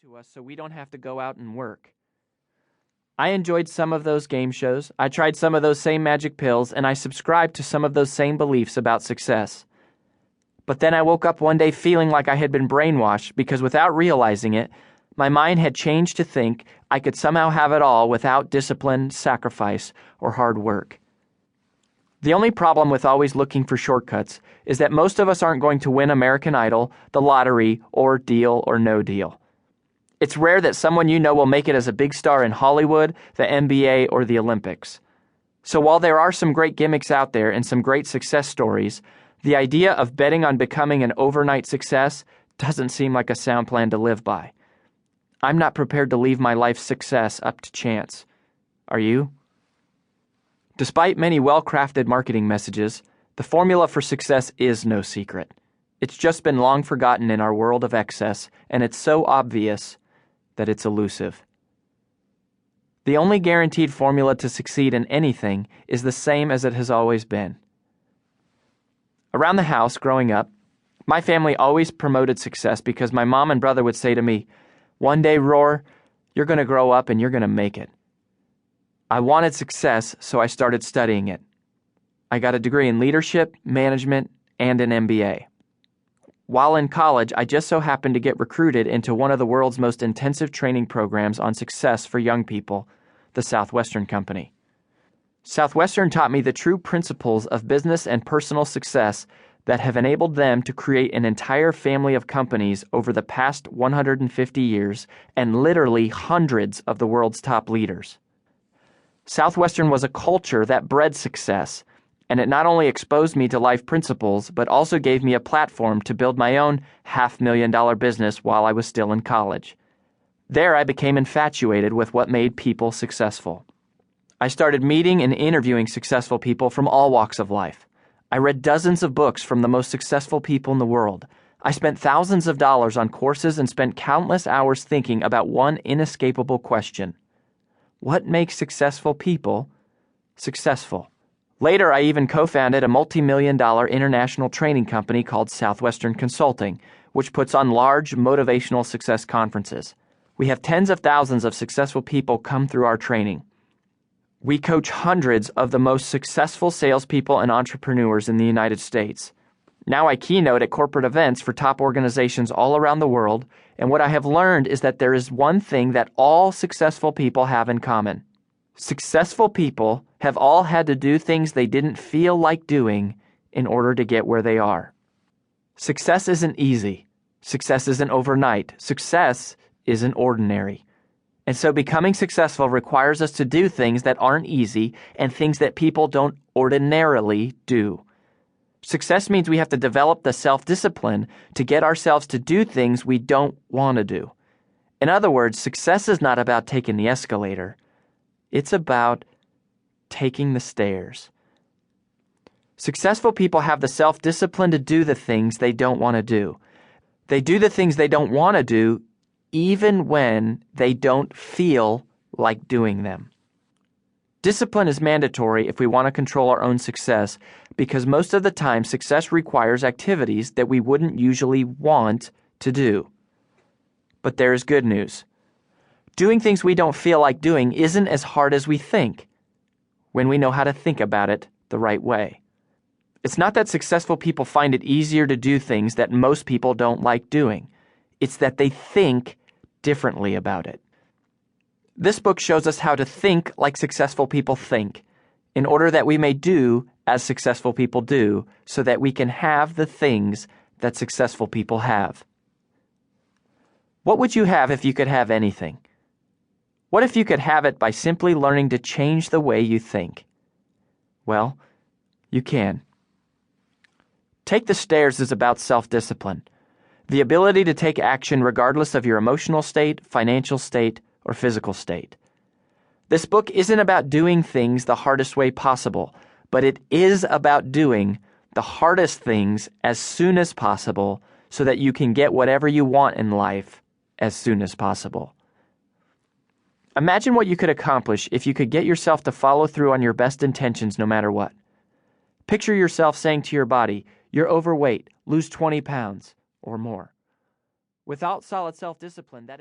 to us so we don't have to go out and work. I enjoyed some of those game shows, I tried some of those same magic pills, and I subscribed to some of those same beliefs about success. But then I woke up one day feeling like I had been brainwashed because without realizing it, my mind had changed to think I could somehow have it all without discipline, sacrifice, or hard work. The only problem with always looking for shortcuts is that most of us aren't going to win American Idol, the lottery, or Deal or No Deal. It's rare that someone you know will make it as a big star in Hollywood, the NBA, or the Olympics. So while there are some great gimmicks out there and some great success stories, the idea of betting on becoming an overnight success doesn't seem like a sound plan to live by. I'm not prepared to leave my life's success up to chance. Are you? Despite many well-crafted marketing messages, the formula for success is no secret. It's just been long forgotten in our world of excess, and it's so obvious that it's elusive. The only guaranteed formula to succeed in anything is the same as it has always been. Around the house, growing up, my family always promoted success because my mom and brother would say to me, "One day, Roar, you're going to grow up and you're going to make it." I wanted success, so I started studying it. I got a degree in leadership, management, and an MBA. While in college, I just so happened to get recruited into one of the world's most intensive training programs on success for young people, the Southwestern Company. Southwestern taught me the true principles of business and personal success that have enabled them to create an entire family of companies over the past 150 years and literally hundreds of the world's top leaders. Southwestern was a culture that bred success, and it not only exposed me to life principles, but also gave me a platform to build my own $500,000 business while I was still in college. There I became infatuated with what made people successful. I started meeting and interviewing successful people from all walks of life. I read dozens of books from the most successful people in the world. I spent thousands of dollars on courses and spent countless hours thinking about one inescapable question. What makes successful people successful? Later, I even co-founded a multi-million-dollar international training company called Southwestern Consulting, which puts on large motivational success conferences. We have tens of thousands of successful people come through our training. We coach hundreds of the most successful salespeople and entrepreneurs in the United States. Now I keynote at corporate events for top organizations all around the world, and what I have learned is that there is one thing that all successful people have in common. Successful people have all had to do things they didn't feel like doing in order to get where they are. Success isn't easy. Success isn't overnight. Success isn't ordinary. And so becoming successful requires us to do things that aren't easy and things that people don't ordinarily do. Success means we have to develop the self-discipline to get ourselves to do things we don't want to do. In other words, success is not about taking the escalator. It's about taking the stairs. Successful people have the self-discipline to do the things they don't want to do. They do the things they don't want to do even when they don't feel like doing them. Discipline is mandatory if we want to control our own success, because most of the time success requires activities that we wouldn't usually want to do. But there is good news. Doing things we don't feel like doing isn't as hard as we think, when we know how to think about it the right way. It's not that successful people find it easier to do things that most people don't like doing. It's that they think differently about it. This book shows us how to think like successful people think, in order that we may do as successful people do, so that we can have the things that successful people have. What would you have if you could have anything? What if you could have it by simply learning to change the way you think? Well, you can. Take the Stairs is about self-discipline, the ability to take action regardless of your emotional state, financial state, or physical state. This book isn't about doing things the hardest way possible, but it is about doing the hardest things as soon as possible so that you can get whatever you want in life as soon as possible. Imagine what you could accomplish if you could get yourself to follow through on your best intentions no matter what. Picture yourself saying to your body, "You're overweight, lose 20 pounds," or more. Without solid self-discipline, that